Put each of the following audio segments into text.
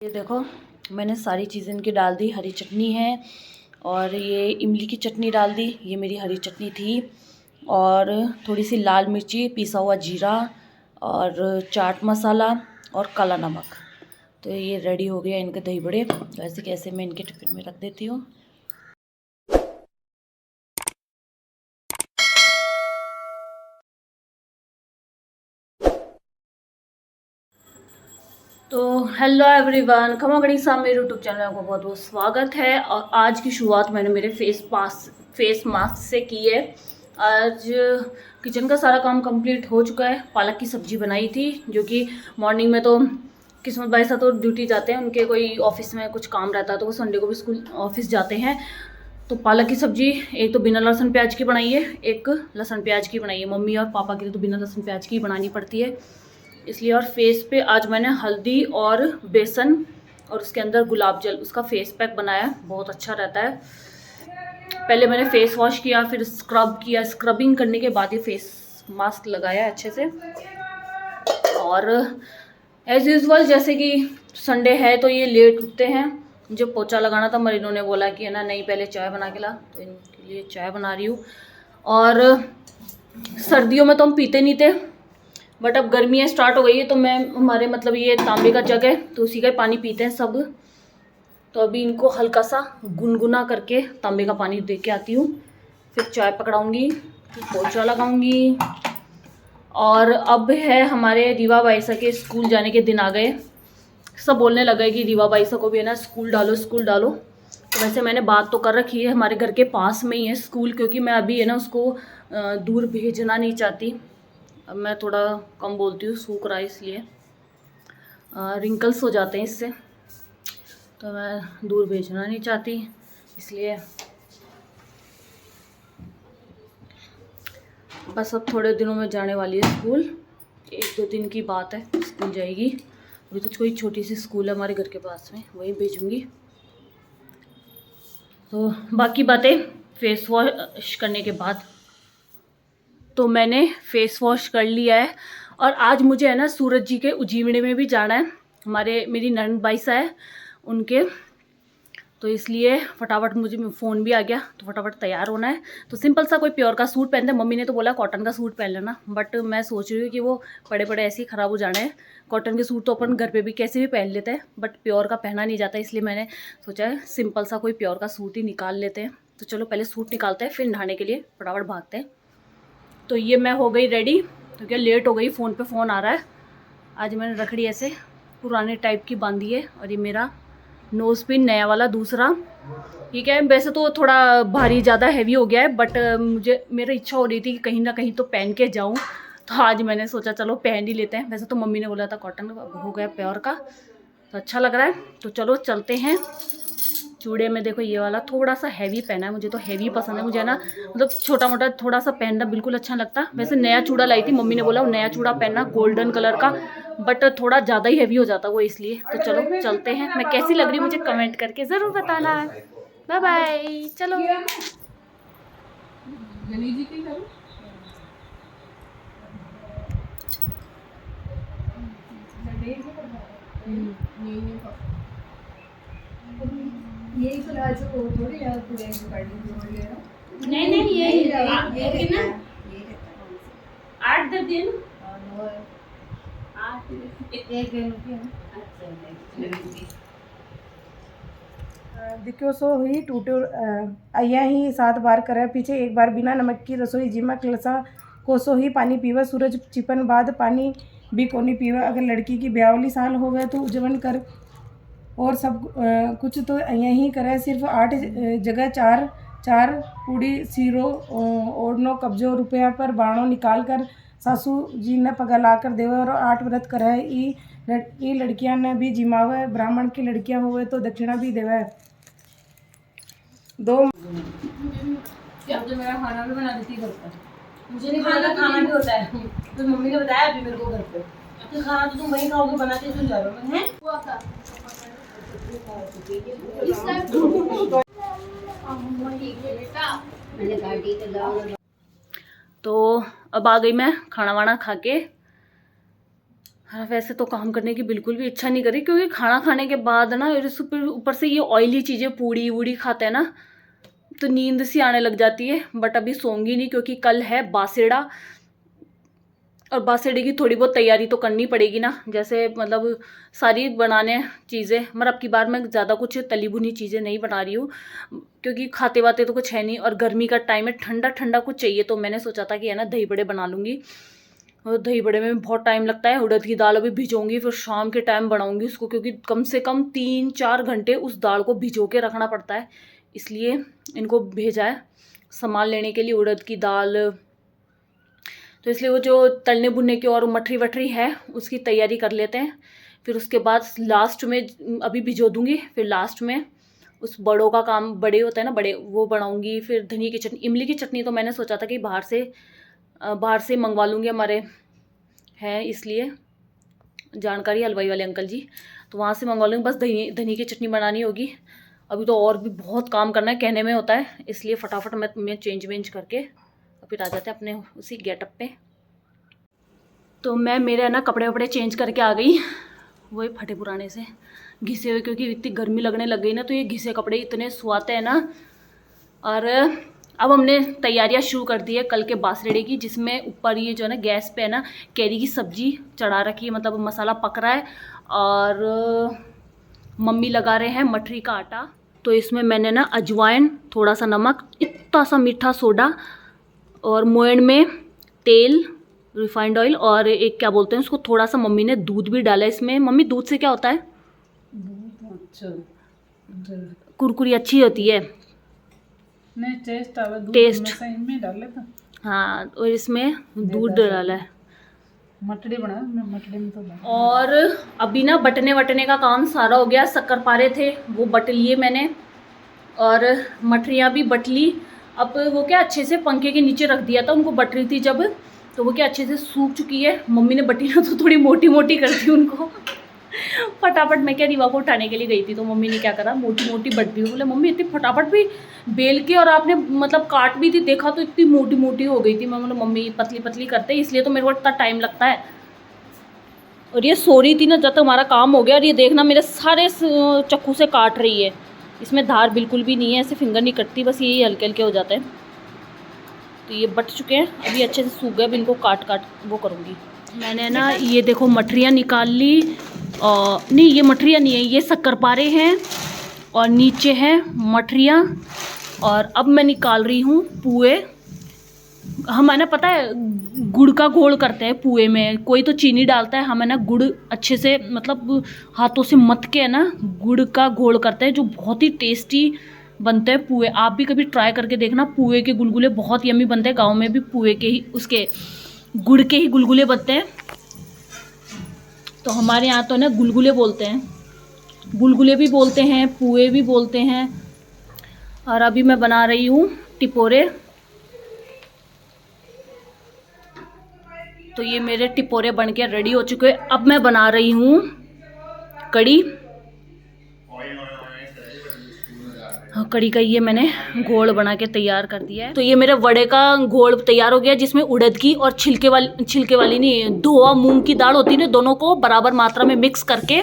ये देखो मैंने सारी चीज़ें इनकी डाल दी। हरी चटनी है और ये इमली की चटनी डाल दी, ये मेरी हरी चटनी थी, और थोड़ी सी लाल मिर्ची, पिसा हुआ जीरा और चाट मसाला और काला नमक। तो ये रेडी हो गया इनके दही बड़े। वैसे कैसे मैं इनके टिफिन में रख देती हूँ। तो हेलो एवरीवन, खमा गणी साहब मेरे यूट्यूब चैनल में आपको बहुत बहुत स्वागत है। और आज की शुरुआत मैंने मेरे फेस मास्क से की है। आज किचन का सारा काम कंप्लीट हो चुका है। पालक की सब्जी बनाई थी, जो कि मॉर्निंग में तो किस्मत भाई साहब तो ड्यूटी जाते हैं, उनके कोई ऑफिस में कुछ काम रहता है तो वो संडे को भी स्कूल ऑफिस जाते हैं। तो पालक की सब्जी एक तो बिना लहसुन प्याज की बनाई है, एक लहसुन प्याज की बनाई है। मम्मी और पापा के लिए तो बिना लहसुन प्याज की बनानी पड़ती है इसलिए। और फेस पे आज मैंने हल्दी और बेसन और उसके अंदर गुलाब जल, उसका फेस पैक बनाया, बहुत अच्छा रहता है। पहले मैंने फेस वॉश किया, फिर स्क्रब किया, स्क्रबिंग करने के बाद ये फेस मास्क लगाया अच्छे से। और एज यूजल जैसे कि संडे है तो ये लेट उठते हैं। जो पोछा लगाना था मरीनों ने बोला कि है ना नहीं पहले चाय बना के ला, तो इनके लिए चाय बना रही हूँ। और सर्दियों में तो हम पीते नहीं थे, बट अब गर्मियाँ स्टार्ट हो गई है तो मैं हमारे मतलब ये तांबे का जग है तो उसी का पानी पीते हैं सब। तो अभी इनको हल्का सा गुनगुना करके तांबे का पानी दे के आती हूँ, फिर चाय पकड़ाऊँगी, फिर पोछा लगाऊँगी। और अब है हमारे रीवा बाईसा के स्कूल जाने के दिन आ गए। सब बोलने लगे कि रीवा बाईसा को भी है ना स्कूल डालो स्कूल डालो। तो वैसे मैंने बात तो कर रखी है, हमारे घर के पास में ही है स्कूल, क्योंकि मैं अभी है ना उसको दूर भेजना नहीं चाहती। अब मैं थोड़ा कम बोलती हूँ, सूख रहा है इसलिए, रिंकल्स हो जाते हैं इससे, तो मैं दूर भेजना नहीं चाहती इसलिए। बस अब थोड़े दिनों में जाने वाली है स्कूल, 1-2 दिन की बात है स्कूल जाएगी। अभी तो कोई छोटी सी स्कूल है हमारे घर के पास में, वहीं भेजूँगी। तो बाकी बातें फेस वॉश करने के बाद। तो मैंने फेस वॉश कर लिया है और आज मुझे है ना सूरज जी के उजीमड़े में भी जाना है। मेरी ननद बाईसा है उनके, तो इसलिए फटाफट मुझे फ़ोन भी आ गया तो फटाफट तैयार होना है। तो सिंपल सा कोई प्योर का सूट पहनते हैं। मम्मी ने तो बोला कॉटन का सूट पहन लेना, बट मैं सोच रही हूँ कि वो पड़े पड़े ऐसे ही ख़राब हो जाने हैं। कॉटन के सूट तो अपन घर पे भी कैसे भी पहन लेते हैं, बट प्योर का पहना नहीं जाता, इसलिए मैंने सोचा है सिंपल सा कोई प्योर का सूट ही निकाल लेते हैं। तो चलो पहले सूट निकालते हैं, फिर नहाने के लिए फटाफट भागते हैं। तो ये मैं हो गई रेडी, तो क्या लेट हो गई, फ़ोन पे फ़ोन आ रहा है। आज मैंने रखड़ी ऐसे पुराने टाइप की बांधी है, और ये मेरा नोज़ पिन नया वाला दूसरा। ठीक है, वैसे तो थोड़ा भारी ज़्यादा हैवी हो गया है, बट मेरी इच्छा हो रही थी कि कहीं ना कहीं तो पहन के जाऊं, तो आज मैंने सोचा चलो पहन ही लेते हैं। वैसे तो मम्मी ने बोला था कॉटन का, हो गया प्योर का, तो अच्छा लग रहा है। तो चलो चलते हैं। चूड़े में देखो ये वाला थोड़ा सा हैवी पहना है, मुझे तो हैवी पसंद है। मुझे ना मतलब छोटा मोटा थोड़ा सा पहनना बिल्कुल अच्छा लगता। वैसे नया चूड़ा लाई थी, मम्मी ने बोला वो नया चूड़ा पहनना गोल्डन कलर का, बट थोड़ा ज़्यादा ही हैवी हो जाता वो, इसलिए। तो चलो चलते हैं। मैं कैसी लग रही हूँ मुझे कमेंट करके ज़रूर बताना। बाय बाय, चलो। यही तो आज वो थोड़ी यार पूरे गाड़ी जोड़ ले रहा। नहीं नहीं ये कितना 8-10 दिन एक दिन की दिक्यो सो हुई टूटो आया ही 7 बार करे पीछे, एक बार बिना नमक की रसोई जिमा क्लसा कोसो ही पानी पीवा, सूरज चिपन बाद पानी भी कोनी पीवा। अगर लड़की की ब्यावली साल हो गए तो उजवन कर और सब कुछ तो यहीं करे। सिर्फ 8 जगह 4 पूड़ी सीरो ओढ़नो कब्जो रुपया पर बाणो निकाल कर सासू जी ने पगा ला कर देवे और 8 व्रत करे। ई लड़कियां ने भी जिमावे, ब्राह्मण की लड़कियां होवे तो दक्षिणा भी देवे। दो तो मेरा खाना भी बना देती घर पर, मुझे नहीं पता खाना भी होता है, तो मम्मी ने बताया अभी मेरे को घर पे। तो खाना तो तुम वहीं खाओगे बना के, क्यों जा रहे हो? तो अब आ गई मैं खाना वाना खा के। हाँ, वैसे तो काम करने की बिल्कुल भी इच्छा नहीं करी, क्योंकि खाना खाने के बाद ना ऊपर से ये ऑयली चीज़ें पूड़ी वूड़ी खाते हैं ना, तो नींद सी आने लग जाती है। बट अभी सोऊंगी नहीं, क्योंकि कल है बासेड़ा, और बासेड़े की थोड़ी बहुत तैयारी तो करनी पड़ेगी ना, जैसे मतलब सारी बनाने चीज़ें। मगर अब की बार मैं ज़्यादा कुछ तली भुनी चीज़ें नहीं बना रही हूँ, क्योंकि खाते वाते तो कुछ है नहीं, और गर्मी का टाइम है, ठंडा ठंडा कुछ चाहिए। तो मैंने सोचा था कि है ना दही बड़े बना लूँगी, और दही बड़े में बहुत टाइम लगता है। उड़द की दाल अभी भिजोंगी, फिर शाम के टाइम बनाऊंगी उसको, क्योंकि कम से कम 3-4 घंटे उस दाल को भिजो के रखना पड़ता है। इसलिए इनको भेजा है सामान लेने के लिए उड़द की दाल। तो इसलिए वो जो तलने भुनने की और मठरी वठरी है उसकी तैयारी कर लेते हैं। फिर उसके बाद लास्ट में अभी भिजो दूंगी, फिर लास्ट में उस बड़ों का काम, बड़े होते हैं ना बड़े, वो बनाऊंगी। फिर धनिया की चटनी, इमली की चटनी तो मैंने सोचा था कि बाहर से मंगवा लूँगी, हमारे हैं इसलिए जानकारी हलवाई वाले अंकल जी, तो वहाँ से मंगवा लूँगी। बस धनिया की चटनी बनानी होगी। अभी तो और भी बहुत काम करना है, कहने में होता है, इसलिए फटाफट मैं चेंज वेंज करके फिर आ जाते हैं अपने उसी गेटअप पे। तो मैं मेरे ना कपड़े वपड़े चेंज करके आ गई, वही फटे पुराने से घिसे हुए, क्योंकि इतनी गर्मी लगने लग गई ना, तो ये घिसे कपड़े इतने सुहाते हैं ना। और अब हमने तैयारियां शुरू कर दी है कल के बासरेड़े की, जिसमें ऊपर ये जो है ना गैस पे है ना कैरी की सब्जी चढ़ा रखी है, मतलब मसाला पक रहा है, और मम्मी लगा रहे हैं मठरी का आटा। तो इसमें मैंने ना अजवाइन, थोड़ा सा नमक, इतना सा मीठा सोडा, और मोयन में तेल, रिफाइंड ऑयल, और एक क्या बोलते हैं उसको, थोड़ा सा मम्मी ने दूध भी डाला इसमें। मम्मी दूध से क्या होता है? अच्छा, कुरकुरी अच्छी होती है, नहीं टेस्ट आवे, दूध टेस्ट। हमेशा इनमें डाले था। हाँ, और इसमें दूध डाला है। मटड़ी बना, मैं मटड़ी में तो डाला। और अभी ना बटने वटने का काम सारा हो गया। शक्कर पारे थे वो बट लिए मैंने, और मठरियाँ भी बट ली। अब वो क्या अच्छे से पंखे के नीचे रख दिया था, उनको बट रही थी जब, तो वो क्या अच्छे से सूख चुकी है। मम्मी ने बटी ना तो थोड़ी मोटी मोटी कर दी उनको फटाफट। मैं क्या रीवा को उठाने के लिए गई थी, तो मम्मी ने क्या करा, मोटी मोटी बट दी। बोले मम्मी इतनी फटाफट भी बेल के, और आपने मतलब काट भी थी, देखा तो इतनी मोटी मोटी हो गई थी। मैं बोला मम्मी पतली पतली करते, इसलिए तो मेरे को इतना टाइम लगता है। और ये सो रही थी ना जब तक हमारा काम हो गया, और ये देखना मेरे सारे चक्कू से काट रही है। इसमें धार बिल्कुल भी नहीं है, ऐसे फिंगर नहीं कटती, बस यही हल्के हल्के हो जाते हैं। तो ये बट चुके हैं, अभी अच्छे से सूख गए, अब इनको काट काट वो करूँगी। मैंने ना ये देखो मठरियाँ निकाल ली, और नहीं ये मठरियाँ नहीं है, ये शक्करपारे हैं, और नीचे है मठरियाँ। और अब मैं निकाल रही हूँ पुए। हम है ना पता है गुड़ का घोल करते हैं पुए में, कोई तो चीनी डालता है, हम है ना गुड़ अच्छे से मतलब हाथों से मथ के है ना गुड़ का घोल करते हैं, जो बहुत ही टेस्टी बनते हैं पुए। आप भी कभी ट्राई करके देखना, पुए के गुलगुले बहुत यम्मी बनते हैं। गांव में भी पुए के ही, उसके गुड़ के ही गुलगुले बनते हैं। तो हमारे यहाँ तो ना गुलगुले बोलते हैं, गुलगुले भी बोलते हैं, पुए भी बोलते हैं। और अभी मैं बना रही हूँ टिपोरे। तो ये मेरे टिपोरे बन के रेडी हो चुके हैं। अब मैं बना रही हूँ कड़ी। हाँ, कड़ी का ये मैंने घोल बना के तैयार कर दिया है। तो ये मेरे वड़े का घोल तैयार हो गया, जिसमें उड़द की और छिलके वाली नहीं, धोआ मूंग की दाल होती है ना, दोनों को बराबर मात्रा में मिक्स करके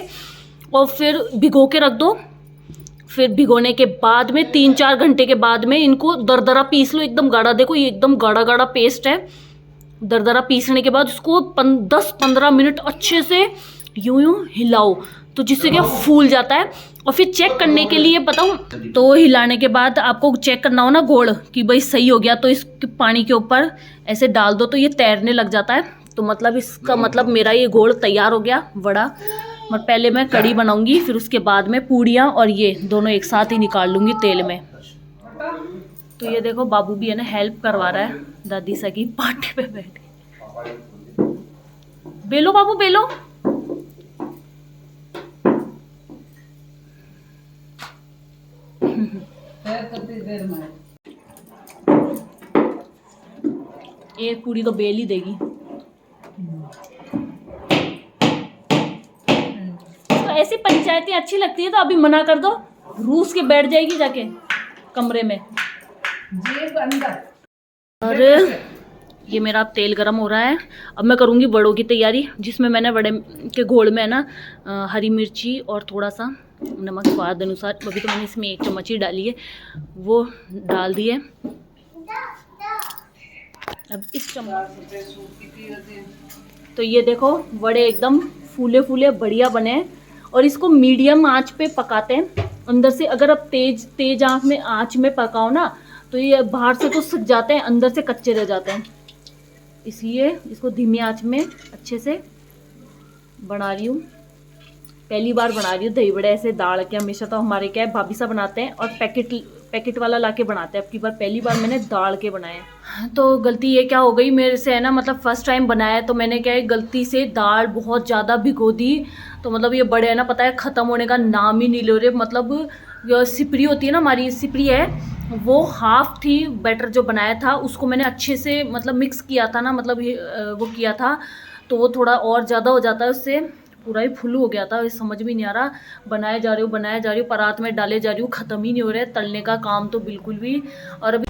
और फिर भिगो के रख दो। फिर भिगोने के बाद में 3-4 घंटे के बाद में इनको दरदरा पीस लो, एकदम गाढ़ा। देखो ये एकदम गाढ़ा गाढ़ा पेस्ट है। दरदरा पीसने के बाद उसको 10-15 मिनट अच्छे से यूं हिलाओ, तो जिससे क्या फूल जाता है। और फिर चेक करने के लिए बताऊं, तो हिलाने के बाद आपको चेक करना हो ना घोल कि भाई सही हो गया, तो इस पानी के ऊपर ऐसे डाल दो, तो ये तैरने लग जाता है। तो मतलब इसका मतलब मेरा ये घोल तैयार हो गया वड़ा। और पहले मैं कड़ी बनाऊंगी, फिर उसके बाद में पूड़ियाँ और ये दोनों एक साथ ही निकाल लूँगी तेल में। तो ये देखो बाबू भी है ना हेल्प करवा रहा है दादी सा की पाटे पे बैठ के। बेलो बाबू बेलो। देर में एक पूड़ी तो बेल ही देगी। तो ऐसी पंचायतें अच्छी लगती है, तो अभी मना कर दो, रूस के बैठ जाएगी जाके कमरे में। जेब अंदर। और ये मेरा अब तेल गरम हो रहा है। अब मैं करूँगी वड़ों की तैयारी, जिसमें मैंने वड़े के घोल में है ना हरी मिर्ची और थोड़ा सा नमक स्वाद अनुसार, अभी तो मैंने इसमें 1 चम्मच ही डाली है, वो डाल दी है। अब इस चम्मच तो ये देखो वड़े एकदम फूले फूले बढ़िया बने हैं। और इसको मीडियम आंच पे पकाते हैं। अंदर से अगर आप तेज आंच में पकाओ ना तो ये बाहर से तो सिक जाते हैं, अंदर से कच्चे रह जाते हैं। इसलिए इसको धीमी आंच में अच्छे से बना रही हूँ। पहली बार बना रही हूँ दही बड़े ऐसे दाल के। हमेशा तो हमारे क्या है भाभी सा बनाते हैं और पैकेट वाला लाके बनाते हैं। अब की बार पहली बार मैंने दाल के बनाए। तो गलती ये क्या हो गई मेरे से है ना, मतलब फर्स्ट टाइम बनाया तो मैंने क्या है गलती से दाल बहुत ज़्यादा भिगो दी। तो मतलब ये बड़े है ना, पता है ख़त्म होने का नाम ही नहीं ले रहे। मतलब सिपरी होती है ना, हमारी सिपरी है वो हाफ थी। बैटर जो बनाया था उसको मैंने अच्छे से मतलब मिक्स किया था ना, मतलब वो किया था तो वो थोड़ा और ज़्यादा हो जाता है, उससे पूरा ही फुल हो गया था। ये समझ भी नहीं आ रहा, बनाए जा रही हूँ परात में डाले जा रही हूँ, ख़त्म ही नहीं हो रहा है तलने का काम तो बिल्कुल भी। और अभी